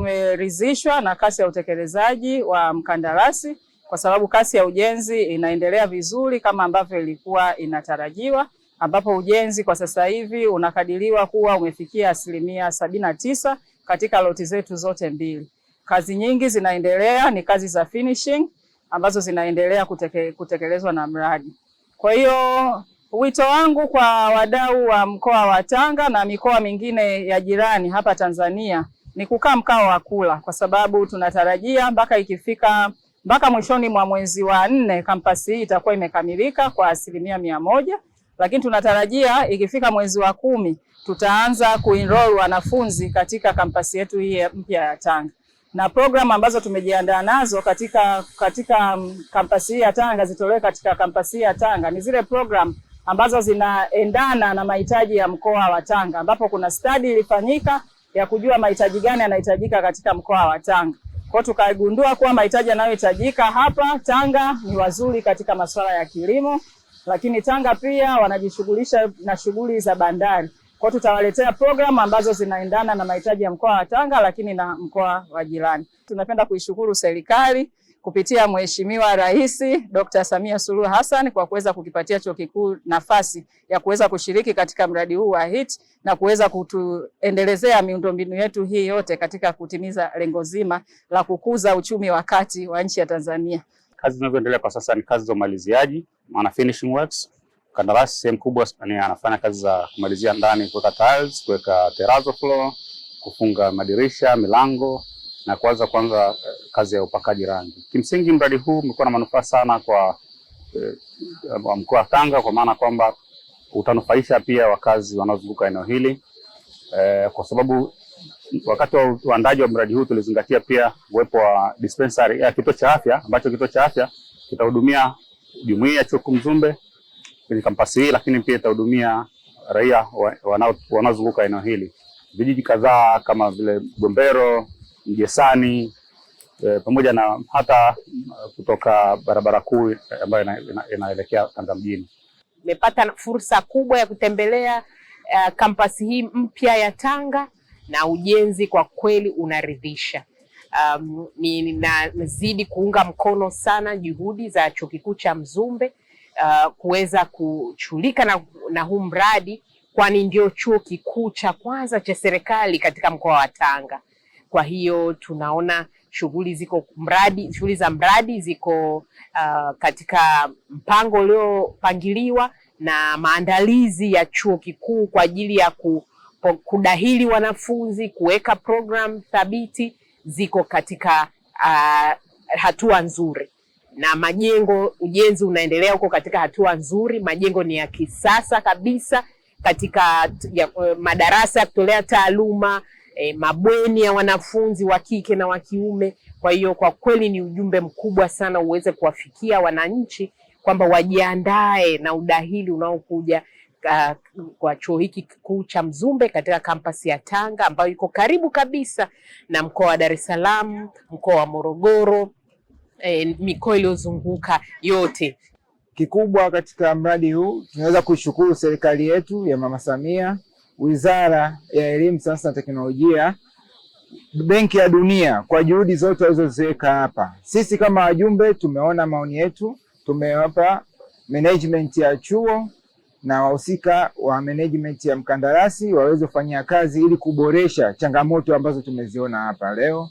tumeridhishwa na kasi ya utekelezaji wa mkandarasi kwa sababu kasi ya ujenzi inaendelea vizuri kama ambavyo ilikuwa inatarajiwa, ambapo ujenzi kwa sasa hivi unakadiriwa kuwa umefikia 79% katika loti zetu zote mbili. Kazi nyingi zinaendelea, ni kazi za finishing ambazo zinaendelea kutekelezwa na mradi. Kwa hiyo wito wangu kwa wadau wa mkoa wa Tanga na mikoa mingine ya jirani hapa Tanzania ni kukaa mkao wa kula, kwa sababu tunatarajia mpaka mwishoni mwa mwezi wa 4 kampasi hii itakuwa imekamilika kwa 100%, lakini tunatarajia ikifika mwezi wa 10 tutaanza kuenroll wanafunzi katika kampasi yetu hii mpya ya Tanga. Na program ambazo tumejiandaa nazo katika kampasi hii ya Tanga zitolewe katika kampasi hii ya Tanga ni zile program ambazo zinaendana na mahitaji ya mkoa wa Tanga, ambapo kuna study ilifanyika ya kujua mahitaji gani yanahitajika katika mkoa wa Tanga. Kwa tukagundua kuwa mahitaji yanayohitajika hapa Tanga ni wazuri katika masuala ya kilimo, lakini Tanga pia wanajishughulisha na shughuli za bandari. Kwa tutawaletea program ambazo zinaendana na mahitaji ya mkoa wa Tanga lakini na mkoa wa jirani. Tunapenda kuishukuru serikali kupitia Mheshimiwa Rais Dr. Samia Suluhu Hassan kwa kuweza kukipatia chuo kikuu nafasi ya kuweza kushiriki katika mradi huu wa HIT na kuweza kutuendelezea miundombinu yetu hii yote katika kutimiza lengo zima la kukuza uchumi wa kati wa nchi ya Tanzania. Kazi zinazoendelea kwa sasa ni kazi za umaliziaji, maana finishing works. Kandarasi sehemu kubwa anafanya kazi za kumalizia ndani, kuweka tiles, kuweka terrazzo floor, kufunga madirisha, milango na kuanza kazi ya upakaji rangi. Kimsingi mradi huu umekuwa na manufaa sana kwa mkoa wa Tanga, kwa maana kwamba utanufaisha pia wakazi wanaozunguka eneo hili. Kwa sababu wakati wa uandaji wa mradi huu tulizingatia pia uwepo wa dispensary ya kituo cha afya, ambacho kituo cha afya kitahudumia jumuiya ya Chuo Mzumbe kwenye kampasi hii, lakini pia itahudumia raia wanaozunguka eneo hili. Vijiji kadhaa kama vile Gombero, Mjesani, pamoja na hata kutoka barabara kuu ambayo inaelekea Tanga mjini. Nimepata fursa kubwa ya kutembelea kampasi hii mpya ya Tanga na ujenzi kwa kweli unaridhisha. Ninazidi kuunga mkono sana juhudi za Chuo Kikuu cha Mzumbe kuweza kushughulika na huu mradi, kwani ndio chuo kikuu cha kwanza cha serikali katika mkoa wa Tanga. Kwa hiyo tunaona shughuli za mradi ziko katika mpango uliopangiliwa na maandalizi ya chuo kikuu kwa ajili ya kudahili wanafunzi, kuweka program thabiti ziko katika hatua nzuri. Na ujenzi unaendelea huko katika hatua nzuri. Majengo ni ya kisasa kabisa katika madarasa ya kutolea taaluma, mabweni ya wanafunzi wa kike na wa kiume. Kwa hiyo kwa kweli ni ujumbe mkubwa sana uweze kuwafikia wananchi kwamba wajiandae na udahili unaokuja kwa chuo hiki kikuu cha Mzumbe katika kampasi ya Tanga ambayo iko karibu kabisa na mkoa wa Dar es Salaam, mkoa wa Morogoro, mikoa iliyozunguka yote. Kikubwa katika mradi huu tunaweza kushukuru serikali yetu ya Mama Samia, Wizara ya Elimu, Sayansi na Teknolojia, Benki ya Dunia kwa juhudi zote walizoziweka hapa. Sisi kama wajumbe tumeona maoni yetu, tumewapa management ya chuo na wahusika wa management ya mkandarasi waweze kufanyia kazi ili kuboresha changamoto ambazo tumeziona hapa leo.